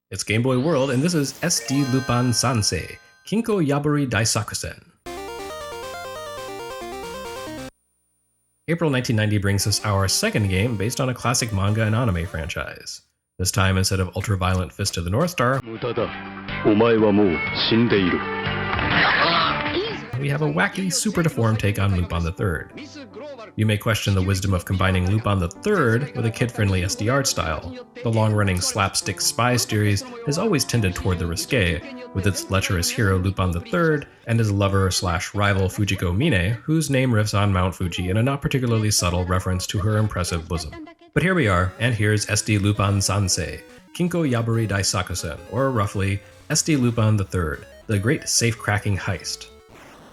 It's Game Boy World, and this is SD Lupin Sansei, Kinko Yaburi Daisakusen. April 1990 brings us our second game based on a classic manga and anime franchise. This time, instead of ultra-violent Fist of the North Star, we have a wacky, super deformed take on Lupin III. You may question the wisdom of combining Lupin III with a kid-friendly SD art style. The long-running slapstick spy series has always tended toward the risque, with its lecherous hero Lupin III and his lover-slash-rival Fujiko Mine, whose name riffs on Mount Fuji in a not particularly subtle reference to her impressive bosom. But here we are, and here's SD Lupin Sansei, Kinko Yaburi Daisakusen, or roughly, SD Lupin III, the great safe-cracking heist.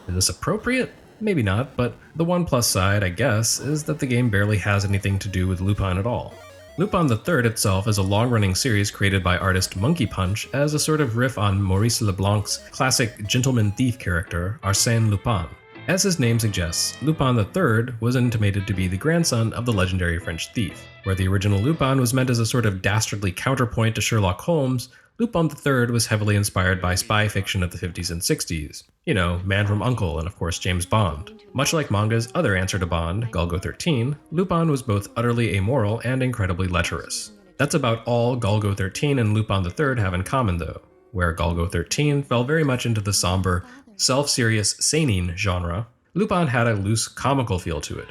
Is this appropriate? Maybe not, but the one plus side, I guess, is that the game barely has anything to do with Lupin at all. Lupin III itself is a long-running series created by artist Monkey Punch as a sort of riff on Maurice Leblanc's classic gentleman thief character, Arsène Lupin. As his name suggests, Lupin III was intimated to be the grandson of the legendary French thief. Where the original Lupin was meant as a sort of dastardly counterpoint to Sherlock Holmes, Lupin III was heavily inspired by spy fiction of the 50s and 60s. You know, Man from U.N.C.L.E. and of course James Bond. Much like manga's other answer to Bond, Golgo 13, Lupin was both utterly amoral and incredibly lecherous. That's about all Golgo 13 and Lupin III have in common though, where Golgo 13 fell very much into the somber, self-serious seinen genre, Lupin had a loose comical feel to it.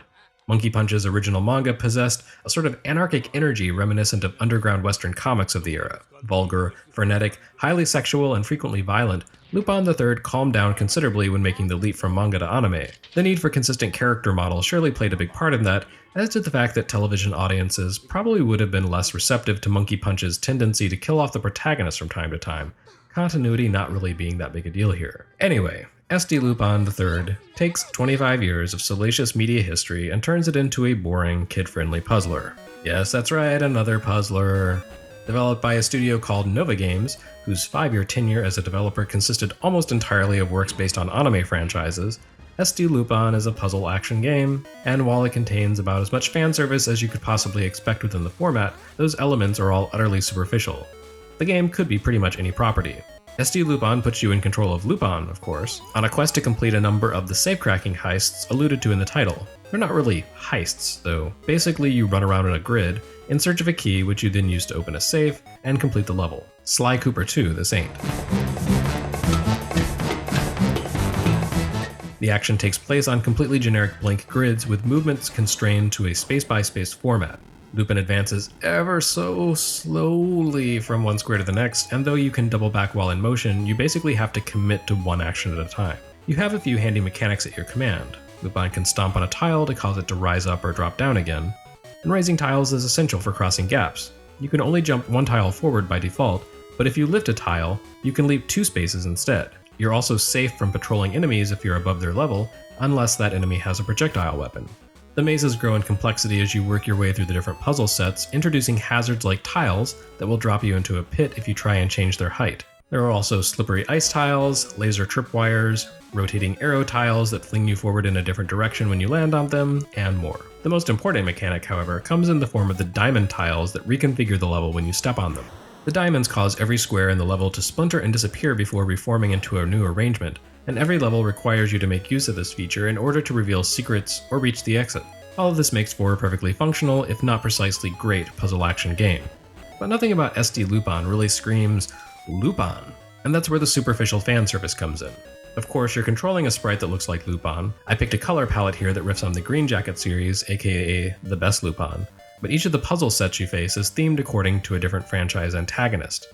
Monkey Punch's original manga possessed a sort of anarchic energy reminiscent of underground Western comics of the era. Vulgar, frenetic, highly sexual, and frequently violent, Lupin III calmed down considerably when making the leap from manga to anime. The need for consistent character models surely played a big part in that, as did the fact that television audiences probably would have been less receptive to Monkey Punch's tendency to kill off the protagonist from time to time, continuity not really being that big a deal here. Anyway, SD Lupin III takes 25 years of salacious media history and turns it into a boring, kid-friendly puzzler. Yes, that's right, another puzzler. Developed by a studio called Nova Games, whose 5-year tenure as a developer consisted almost entirely of works based on anime franchises, SD Lupin is a puzzle action game, and while it contains about as much fan service as you could possibly expect within the format, those elements are all utterly superficial. The game could be pretty much any property. SD Lupin puts you in control of Lupin, of course, on a quest to complete a number of the safe-cracking heists alluded to in the title. They're not really heists, though. Basically, you run around in a grid, in search of a key which you then use to open a safe, and complete the level. Sly Cooper 2, this ain't. The action takes place on completely generic blank grids with movements constrained to a space-by-space format. Lupin advances ever so slowly from one square to the next, and though you can double back while in motion, you basically have to commit to one action at a time. You have a few handy mechanics at your command. Lupin can stomp on a tile to cause it to rise up or drop down again, and raising tiles is essential for crossing gaps. You can only jump one tile forward by default, but if you lift a tile, you can leap 2 spaces instead. You're also safe from patrolling enemies if you're above their level, unless that enemy has a projectile weapon. The mazes grow in complexity as you work your way through the different puzzle sets, introducing hazards like tiles that will drop you into a pit if you try and change their height. There are also slippery ice tiles, laser tripwires, rotating arrow tiles that fling you forward in a different direction when you land on them, and more. The most important mechanic, however, comes in the form of the diamond tiles that reconfigure the level when you step on them. The diamonds cause every square in the level to splinter and disappear before reforming into a new arrangement, and every level requires you to make use of this feature in order to reveal secrets or reach the exit. All of this makes for a perfectly functional, if not precisely great, puzzle action game. But nothing about SD Lupin really screams Lupin, and that's where the superficial fan service comes in. Of course, you're controlling a sprite that looks like Lupin. I picked a color palette here that riffs on the Green Jacket series, aka the best Lupin, but each of the puzzle sets you face is themed according to a different franchise antagonist.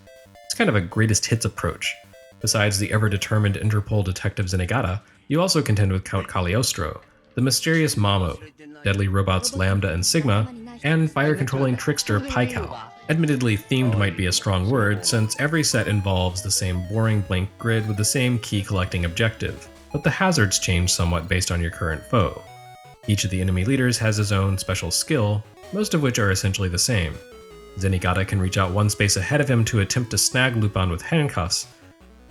It's kind of a greatest hits approach. Besides the ever-determined Interpol detective Zenigata, you also contend with Count Cagliostro, the mysterious Mamo, deadly robots Lambda and Sigma, and fire-controlling trickster Paikal. Admittedly, themed might be a strong word, since every set involves the same boring blank grid with the same key-collecting objective, but the hazards change somewhat based on your current foe. Each of the enemy leaders has his own special skill, most of which are essentially the same. Zenigata can reach out one space ahead of him to attempt to snag Lupin with handcuffs,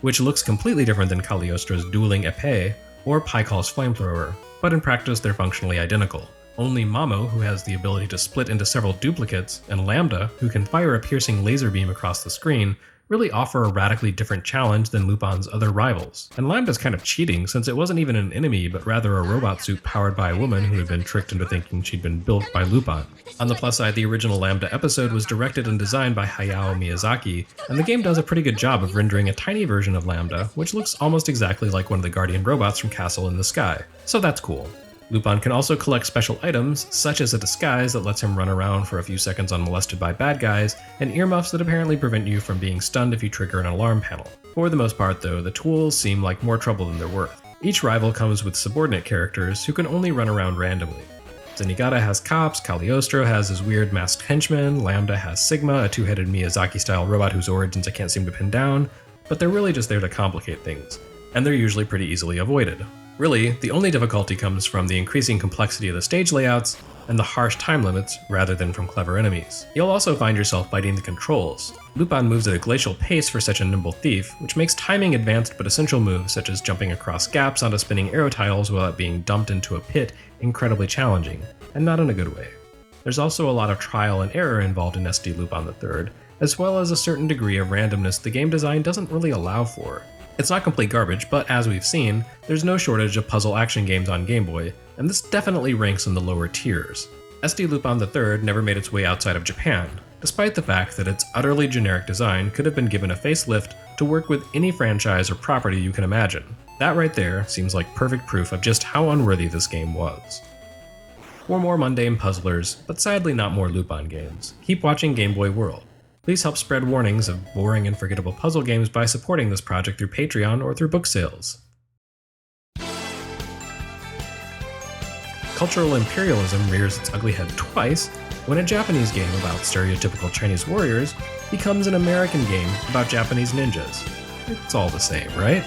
which looks completely different than Cagliostro's dueling épée or Paikal's flamethrower, but in practice they're functionally identical. Only Mamo, who has the ability to split into several duplicates, and Lambda, who can fire a piercing laser beam across the screen, really offer a radically different challenge than Lupin's other rivals. And Lambda's kind of cheating, since it wasn't even an enemy, but rather a robot suit powered by a woman who had been tricked into thinking she'd been built by Lupin. On the plus side, the original Lambda episode was directed and designed by Hayao Miyazaki, and the game does a pretty good job of rendering a tiny version of Lambda, which looks almost exactly like one of the Guardian robots from Castle in the Sky. So that's cool. Lupin can also collect special items, such as a disguise that lets him run around for a few seconds unmolested by bad guys, and earmuffs that apparently prevent you from being stunned if you trigger an alarm panel. For the most part though, the tools seem like more trouble than they're worth. Each rival comes with subordinate characters who can only run around randomly. Zenigata has cops, Cagliostro has his weird masked henchman, Lambda has Sigma, a two-headed Miyazaki-style robot whose origins I can't seem to pin down, but they're really just there to complicate things, and they're usually pretty easily avoided. Really, the only difficulty comes from the increasing complexity of the stage layouts and the harsh time limits rather than from clever enemies. You'll also find yourself fighting the controls. Lupin moves at a glacial pace for such a nimble thief, which makes timing advanced but essential moves such as jumping across gaps onto spinning arrow tiles without being dumped into a pit incredibly challenging, and not in a good way. There's also a lot of trial and error involved in SD Lupin III, as well as a certain degree of randomness the game design doesn't really allow for. It's not complete garbage, but as we've seen, there's no shortage of puzzle action games on Game Boy, and this definitely ranks in the lower tiers. SD Lupin III never made its way outside of Japan, despite the fact that its utterly generic design could have been given a facelift to work with any franchise or property you can imagine. That right there seems like perfect proof of just how unworthy this game was. For more mundane puzzlers, but sadly not more Lupin games, keep watching Game Boy World. Please help spread warnings of boring and forgettable puzzle games by supporting this project through Patreon or through book sales. Cultural imperialism rears its ugly head twice when a Japanese game about stereotypical Chinese warriors becomes an American game about Japanese ninjas. It's all the same, right?